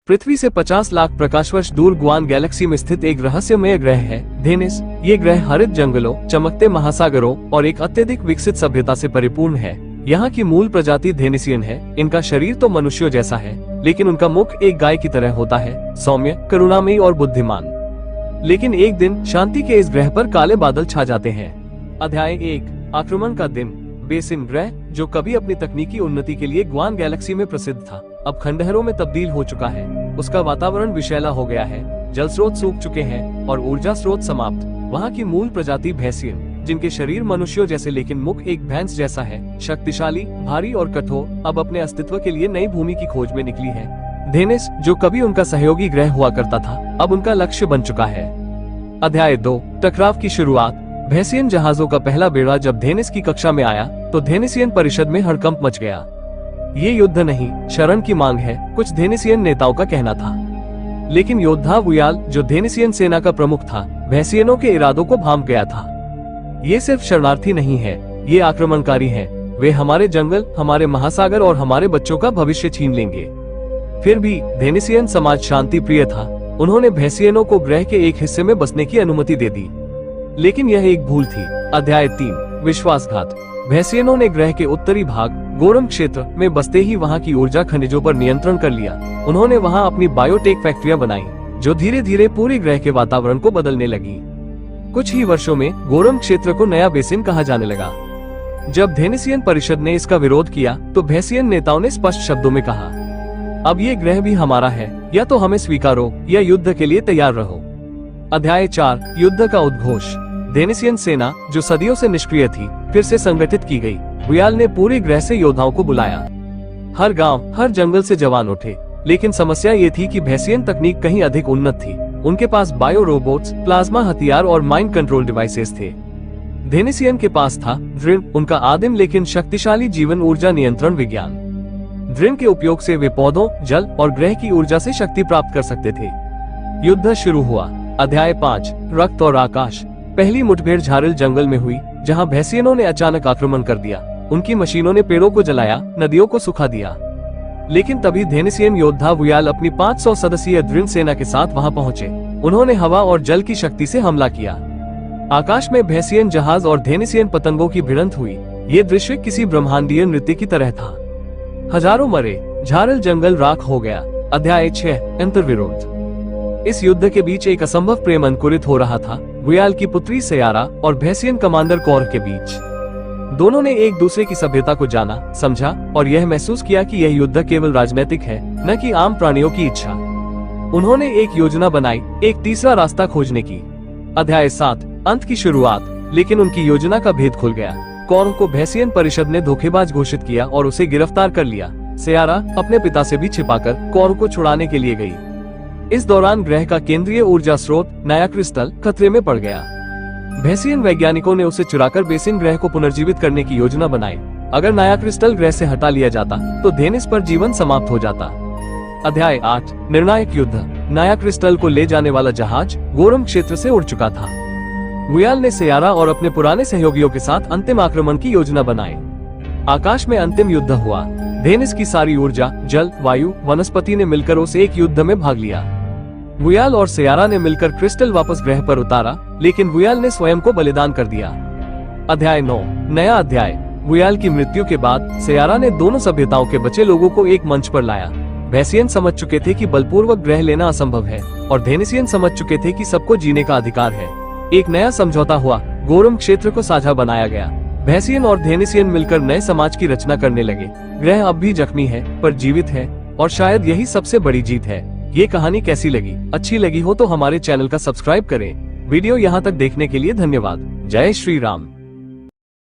पृथ्वी से 50 लाख प्रकाश वर्ष दूर ग्वान गैलेक्सी में स्थित एक रहस्यमय ग्रह है धेनिस। ये ग्रह हरित जंगलों, चमकते महासागरों और एक अत्यधिक विकसित सभ्यता से परिपूर्ण है। यहाँ की मूल प्रजाति धेनिसियन है। इनका शरीर तो मनुष्यों जैसा है, लेकिन उनका मुख एक गाय की तरह होता है, सौम्य, करुणामयी और बुद्धिमान। लेकिन एक दिन शांति के इस ग्रह पर काले बादल छा जाते हैं। अध्याय 1, आक्रमण का दिन। बेसिन ग्रह, जो कभी अपनी तकनीकी उन्नति के लिए ग्वान गैलेक्सी में प्रसिद्ध था, अब खंडहरों में तब्दील हो चुका है। उसका वातावरण विषैला हो गया है, जल स्रोत सूख चुके हैं और ऊर्जा स्रोत समाप्त। वहाँ की मूल प्रजाति भैंसियन, जिनके शरीर मनुष्यों जैसे लेकिन मुख एक भैंस जैसा है, शक्तिशाली, भारी और कठोर, अब अपने अस्तित्व के लिए नई भूमि की खोज में निकली है। धेनिस, जो कभी उनका सहयोगी ग्रह हुआ करता था, अब उनका लक्ष्य बन चुका है। अध्याय 2, टकराव की शुरुआत। भैंसियन जहाजों का पहला बेड़ा जब धेनिस की कक्षा में आया तो धेनिसियन परिषद में हड़कंप मच गया। ये युद्ध नहीं, शरण की मांग है, कुछ धेनिसियन नेताओं का कहना था। लेकिन योद्धा वुयाल, जो धेनिसियन सेना का प्रमुख था, भैंसियनों के इरादों को भांप गया था। ये सिर्फ शरणार्थी नहीं है, ये आक्रमणकारी हैं। वे हमारे जंगल, हमारे महासागर और हमारे बच्चों का भविष्य छीन लेंगे। फिर भी धेनिसियन समाज शांति प्रिय था। उन्होंने भैंसियनों को ग्रह के एक हिस्से में बसने की अनुमति दे दी, लेकिन यह एक भूल थी। अध्याय 3, विश्वासघात। भैंसियनों ने ग्रह के उत्तरी भाग गोरम क्षेत्र में बसते ही वहां की ऊर्जा खनिजों पर नियंत्रण कर लिया। उन्होंने वहां अपनी बायोटेक फैक्ट्रियां बनाई, जो धीरे धीरे पूरे ग्रह के वातावरण को बदलने लगी। कुछ ही वर्षों में गोरम क्षेत्र को नया बेसिन कहा जाने लगा। जब धेनिसियन परिषद ने इसका विरोध किया तो भैंसियन नेताओं ने स्पष्ट शब्दों में कहा, अब ये ग्रह भी हमारा है, या तो हमें स्वीकारो या युद्ध के लिए तैयार रहो। अध्याय 4, युद्ध का उद्घोष। धेनिसियन सेना, जो सदियों से निष्क्रिय थी, फिर से संगठित की गई। वुयाल ने पूरे ग्रह से योद्धाओं को बुलाया। हर गांव, हर जंगल से जवान उठे। लेकिन समस्या ये थी कि भैंसियन तकनीक कहीं अधिक उन्नत थी। उनके पास बायो रोबोट्स, प्लाज्मा हथियार और माइंड कंट्रोल डिवाइसेस थे। धेनिसियन के पास था दृढ़, उनका आदिम लेकिन शक्तिशाली जीवन ऊर्जा नियंत्रण विज्ञान। दृढ़ के उपयोग से वे पौधों, जल और ग्रह की ऊर्जा से शक्ति प्राप्त कर सकते थे। युद्ध शुरू हुआ। अध्याय 5, रक्त और आकाश। पहली मुठभेड़ झारिल जंगल में हुई, जहां भैंसियनों ने अचानक आक्रमण कर दिया। उनकी मशीनों ने पेड़ों को जलाया, नदियों को सुखा दिया। लेकिन तभी धेनिसियन योद्धा वुयाल अपनी 500 सदस्यीय दृढ़ सेना के साथ वहां पहुंचे। उन्होंने हवा और जल की शक्ति से हमला किया। आकाश में भैंसियन जहाज और धेनिसियन पतंगों की भिड़ंत हुई। ये दृश्य किसी ब्रह्मांडीय नृत्य की तरह था। हजारों मरे, झारिल जंगल राख हो गया। अध्याय 6, अंतर्विरोध। इस युद्ध के बीच एक असंभव प्रेम अंकुरित हो रहा था, वुयाल की पुत्री सयारा और भैंसियन कमांडर कौर के बीच। दोनों ने एक दूसरे की सभ्यता को जाना, समझा और यह महसूस किया कि यह युद्ध केवल राजनीतिक है, न कि आम प्राणियों की इच्छा। उन्होंने एक योजना बनाई, एक तीसरा रास्ता खोजने की। अध्याय 7, अंत की शुरुआत। लेकिन उनकी योजना का भेद खुल गया। कौर को भैंसियन परिषद ने धोखेबाज घोषित किया और उसे गिरफ्तार कर लिया। सयारा अपने पिता से भी छिपाकर कौर को छुड़ाने के लिए गई। इस दौरान ग्रह का केंद्रीय ऊर्जा स्रोत नया क्रिस्टल खतरे में पड़ गया। भैंसियन वैज्ञानिकों ने उसे चुराकर बेसिन ग्रह को पुनर्जीवित करने की योजना बनाई। अगर नया क्रिस्टल ग्रह से हटा लिया जाता तो धेनिस पर जीवन समाप्त हो जाता। अध्याय 8, निर्णायक युद्ध। नया क्रिस्टल को ले जाने वाला जहाज गोरम क्षेत्र से उड़ चुका था। वुयाल ने सयारा और अपने पुराने सहयोगियों के साथ अंतिम आक्रमण की योजना बनाई। आकाश में अंतिम युद्ध हुआ। धेनिस की सारी ऊर्जा, जल, वायु, वनस्पति ने मिलकर उस एक युद्ध में भाग लिया। वुयाल और सयारा ने मिलकर क्रिस्टल वापस ग्रह पर उतारा, लेकिन वुयाल ने स्वयं को बलिदान कर दिया। अध्याय 9, नया अध्याय। वुयाल की मृत्यु के बाद सयारा ने दोनों सभ्यताओं के बचे लोगों को एक मंच पर लाया। भैंसियन समझ चुके थे कि बलपूर्वक ग्रह लेना असंभव है और धेनिसियन समझ चुके थे कि सबको जीने का अधिकार है। एक नया समझौता हुआ, गोरम क्षेत्र को साझा बनाया गया। भैंसियन और धेनिसियन मिलकर नए समाज की रचना करने लगे। ग्रह अब भी जख्मी है, पर जीवित है, और शायद यही सबसे बड़ी जीत है। ये कहानी कैसी लगी? अच्छी लगी हो तो हमारे चैनल का सब्सक्राइब करें। वीडियो यहाँ तक देखने के लिए धन्यवाद। जय श्री राम।